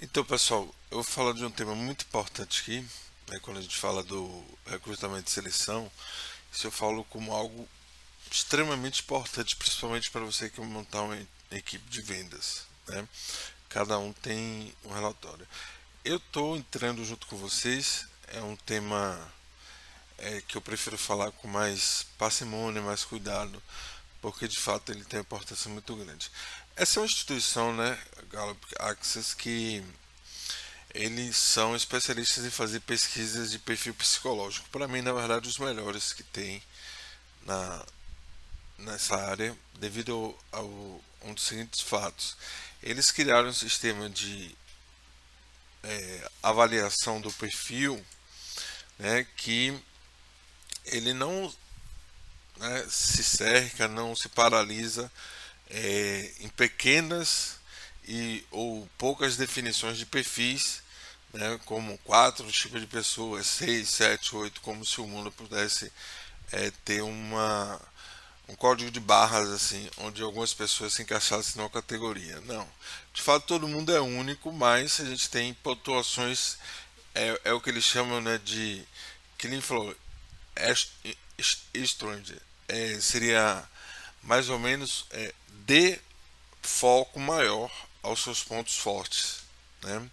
Então, pessoal, eu vou falar de um tema muito importante aqui, né, quando a gente fala do recrutamento e seleção. Isso eu falo como algo extremamente importante, principalmente para você que quer montar uma equipe de vendas, né? Cada um tem um relatório. Eu estou entrando junto com vocês, é um tema que eu prefiro falar com mais parcimônia, mais cuidado, porque de fato ele tem uma importância muito grande. Essa é uma instituição, né, Gallup Access, que eles são especialistas em fazer pesquisas de perfil psicológico. Para mim, na verdade, os melhores que tem na, nessa área, devido ao um dos seguintes fatos. Eles criaram um sistema de avaliação do perfil, né, que ele não, né, se cerca, não se paralisa em pequenas e ou poucas definições de perfis, né, como quatro tipos de pessoas, seis, sete, oito, como se o mundo pudesse ter um código de barras assim, onde algumas pessoas se encaixassem numa categoria. Não, de fato todo mundo é único, mas a gente tem pontuações, é o que eles chamam, né, de, que nem falou, Stranger, seria mais ou menos de foco maior aos seus pontos fortes, né?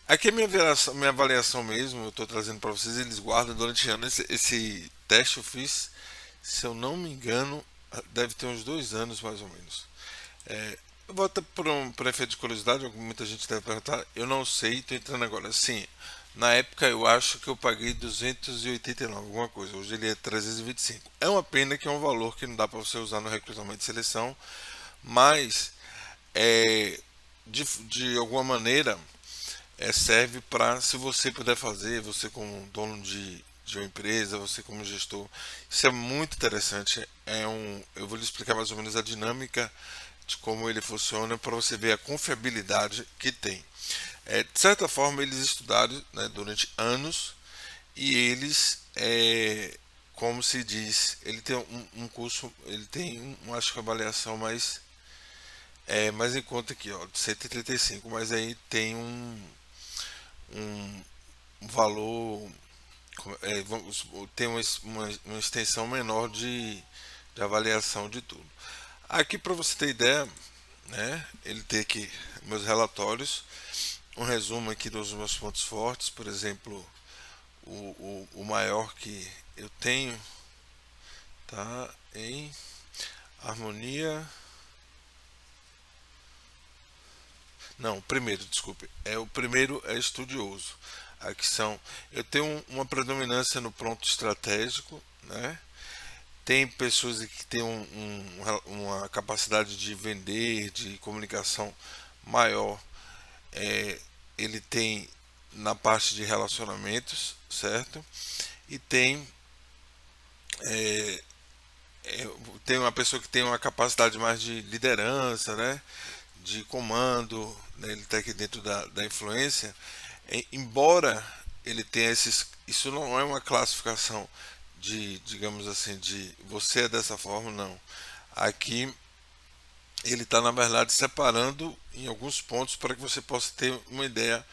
Aqui é minha avaliação mesmo, eu estou trazendo para vocês, eles guardam durante anos. Esse teste eu fiz, se eu não me engano, deve ter uns 2 anos mais ou menos. Eu vou até por efeito de curiosidade, muita gente deve perguntar, eu não sei, estou entrando agora. Sim, na época eu acho que eu paguei 289, alguma coisa, hoje ele é 325. É uma pena que é um valor que não dá para você usar no recrutamento de seleção, mas é, de alguma maneira serve para, se você puder fazer, você como dono de uma empresa, você como gestor, isso é muito interessante. Eu vou lhe explicar mais ou menos a dinâmica de como ele funciona para você ver a confiabilidade que tem. De certa forma, eles estudaram, né, durante anos e eles, como se diz, ele tem um curso, ele tem acho que uma avaliação mais em conta aqui, ó, de 135, mas aí tem um valor, tem uma extensão menor de avaliação de tudo. Aqui para você ter ideia, né, ele tem aqui meus relatórios, um resumo aqui dos meus pontos fortes, por exemplo, o maior que eu tenho tá em harmonia. Não, o primeiro, desculpe. O primeiro é estudioso. Aqui são. Eu tenho uma predominância no pronto estratégico, né? Tem pessoas que têm uma capacidade de vender, de comunicação maior. É, ele tem na parte de relacionamentos, certo? E é, tem uma pessoa que tem uma capacidade mais de liderança, né? De comando, né? Ele está aqui dentro da influência. Embora ele tenha esses, isso não é uma classificação de, digamos assim, de você é dessa forma, não. Aqui ele está na verdade separando em alguns pontos para que você possa ter uma ideia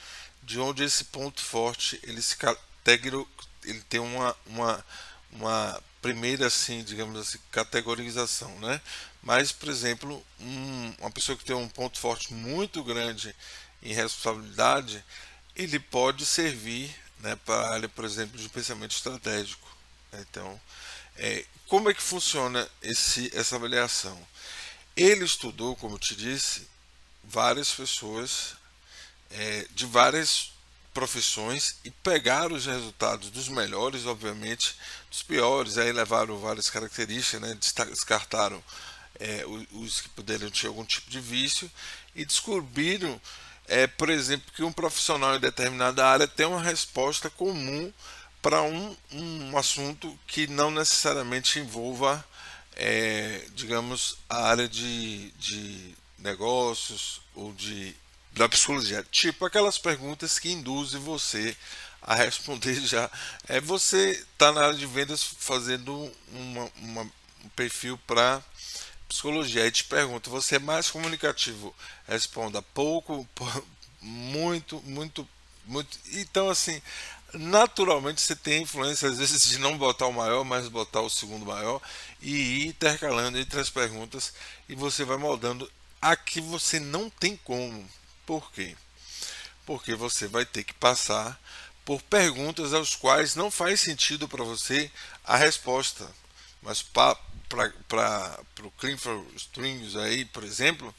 de onde esse ponto forte ele se categoria, ele tem uma primeira assim, digamos assim, categorização, né? Mas, por exemplo, uma pessoa que tem um ponto forte muito grande em responsabilidade, ele pode servir, né, para a área, por exemplo, de pensamento estratégico. Então, como é que funciona essa avaliação? Ele estudou, como eu te disse, várias pessoas de várias profissões e pegaram os resultados dos melhores, obviamente, dos piores, aí levaram várias características, né, descartaram os que poderiam ter algum tipo de vício e descobriram, por exemplo, que um profissional em determinada área tem uma resposta comum para um assunto que não necessariamente envolva, digamos, a área de negócios ou da psicologia. Tipo aquelas perguntas que induzem você a responder já. Você está na área de vendas fazendo um perfil para psicologia. Aí te pergunta, você é mais comunicativo? Responda pouco, muito, muito, muito. Então, assim, naturalmente você tem influência, às vezes, de não botar o maior, mas botar o segundo maior e ir intercalando entre as perguntas e você vai moldando. Aqui você não tem como. Por quê? Porque você vai ter que passar por perguntas aos quais não faz sentido para você a resposta. Mas para o Clifford Strings aí, por exemplo,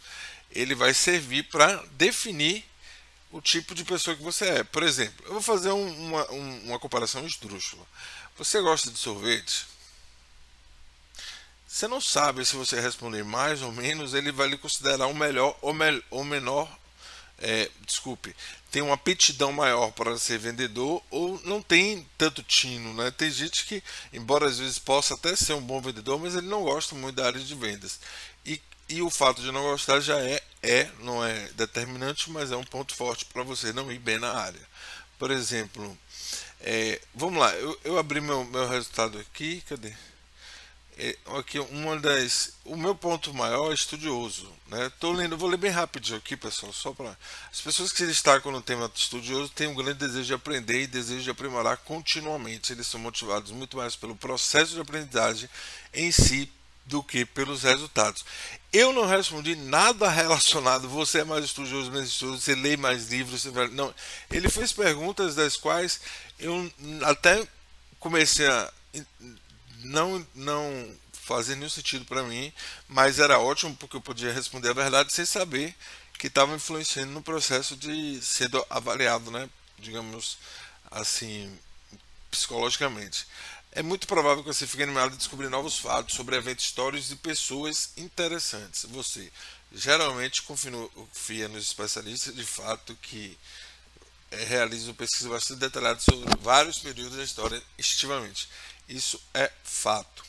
ele vai servir para definir o tipo de pessoa que você é. Por exemplo, eu vou fazer uma comparação esdrúxula. Você gosta de sorvete? Você não sabe se você responder mais ou menos, ele vai lhe considerar o melhor ou menor, desculpe, tem uma aptidão maior para ser vendedor ou não tem tanto tino, né? Tem gente que, embora às vezes possa até ser um bom vendedor, mas ele não gosta muito da área de vendas. E, e o fato de não gostar já não é determinante, mas é um ponto forte para você não ir bem na área. Por exemplo, vamos lá, eu abri meu resultado aqui, cadê? Aqui o meu ponto maior é estudioso, né? Tô lendo, vou ler bem rápido aqui, pessoal, só para as pessoas que se destacam no tema estudioso têm um grande desejo de aprender e desejo de aprimorar continuamente. Eles são motivados muito mais pelo processo de aprendizagem em si do que pelos resultados. Eu não respondi nada relacionado. Você é mais estudioso, menos estudioso. Você lê mais livros. Não. Ele fez perguntas das quais eu até comecei a não fazia nenhum sentido para mim, mas era ótimo porque eu podia responder a verdade sem saber que estava influenciando no processo de ser avaliado, né? Digamos assim, psicologicamente. É muito provável que você fique animado de descobrir novos fatos sobre eventos históricos e pessoas interessantes. Você geralmente confia nos especialistas de fato que realizam pesquisas bastante detalhadas sobre vários períodos da história instintivamente. Isso é fato.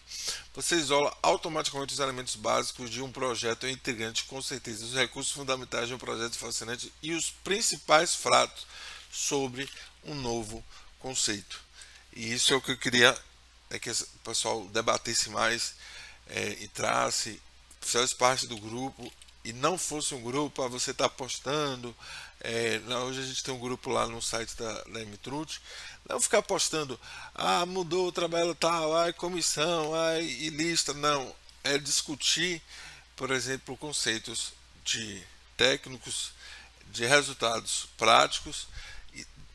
Você isola automaticamente os elementos básicos de um projeto intrigante, com certeza, os recursos fundamentais de um projeto fascinante e os principais fatos sobre um novo conceito. E isso é o que eu queria que o pessoal debatesse mais e trace, fizesse parte do grupo e não fosse um grupo, você está postando. Hoje a gente tem um grupo lá no site da Mtrut. Não ficar postando, mudou o trabalho tal, comissão, e lista. Não, é discutir, por exemplo, conceitos de técnicos, de resultados práticos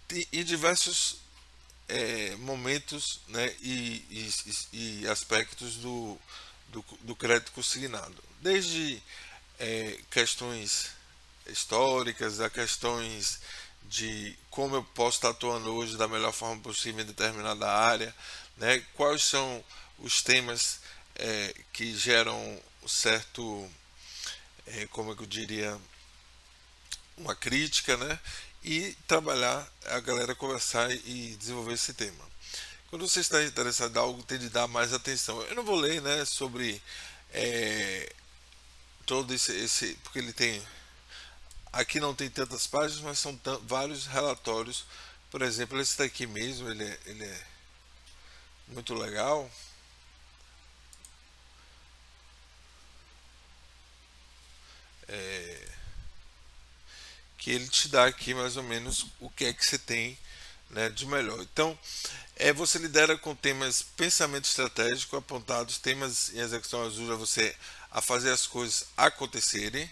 e diversos momentos, né, e aspectos do crédito consignado. Desde questões históricas, a questões de como eu posso estar atuando hoje da melhor forma possível em determinada área, né? Quais são os temas que geram um certo, como é que eu diria, uma crítica, né? E trabalhar, a galera conversar e desenvolver esse tema. Quando você está interessado em algo, tem de dar mais atenção. Eu não vou ler, né, sobre todo porque ele tem. Aqui não tem tantas páginas, mas são vários relatórios. Por exemplo, esse daqui mesmo, ele é muito legal. Que ele te dá aqui mais ou menos o que é que você tem, né, de melhor. Então, você lidera com temas pensamento estratégico apontados, temas em execução ajuda você a fazer as coisas acontecerem.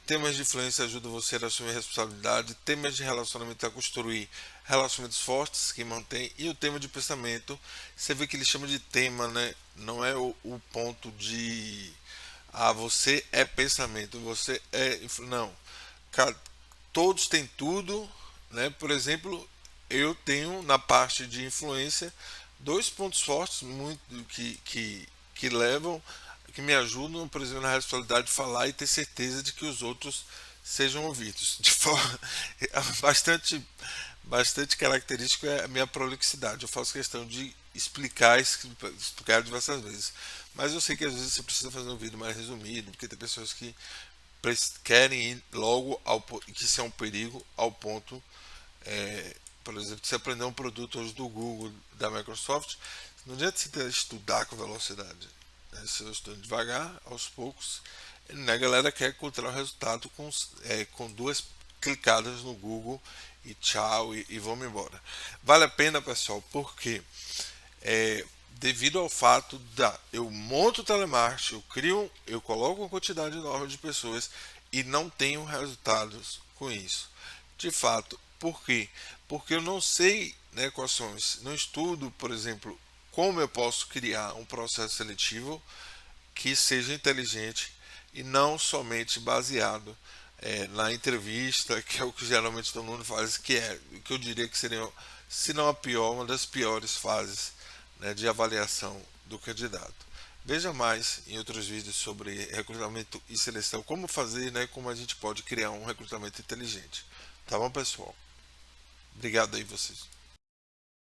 Temas de influência ajudam você a assumir responsabilidade, temas de relacionamento a construir relacionamentos fortes que mantém, e o tema de pensamento, você vê que ele chama de tema, né? Não é o ponto de você é pensamento, você é não. Todos têm tudo, né? Por exemplo, eu tenho na parte de influência dois pontos fortes muito que levam, que me ajudam, por exemplo, na responsabilidade de falar e ter certeza de que os outros sejam ouvidos. De forma bastante característico é a minha prolixidade. Eu faço questão de explicar diversas vezes. Mas eu sei que às vezes você precisa fazer um vídeo mais resumido, porque tem pessoas que querem ir logo que isso é um perigo ao ponto, por exemplo, você aprender um produto hoje do Google, da Microsoft, não adianta você estudar com velocidade, né? Se eu estou devagar, aos poucos, né, a galera quer encontrar o resultado com duas clicadas no Google e tchau, e vamos embora. Vale a pena, pessoal, porque devido ao fato eu monto o telemarketing, eu coloco uma quantidade enorme de pessoas e não tenho resultados com isso. De fato, por quê? Porque eu não sei, né, quais são, não estudo, por exemplo, como eu posso criar um processo seletivo que seja inteligente e não somente baseado na entrevista, que é o que geralmente todo mundo faz, que é o que eu diria que seria, se não a pior, uma das piores fases, né, de avaliação do candidato. Veja mais em outros vídeos sobre recrutamento e seleção, como fazer, né, como a gente pode criar um recrutamento inteligente. Tá bom, pessoal? Obrigado aí vocês.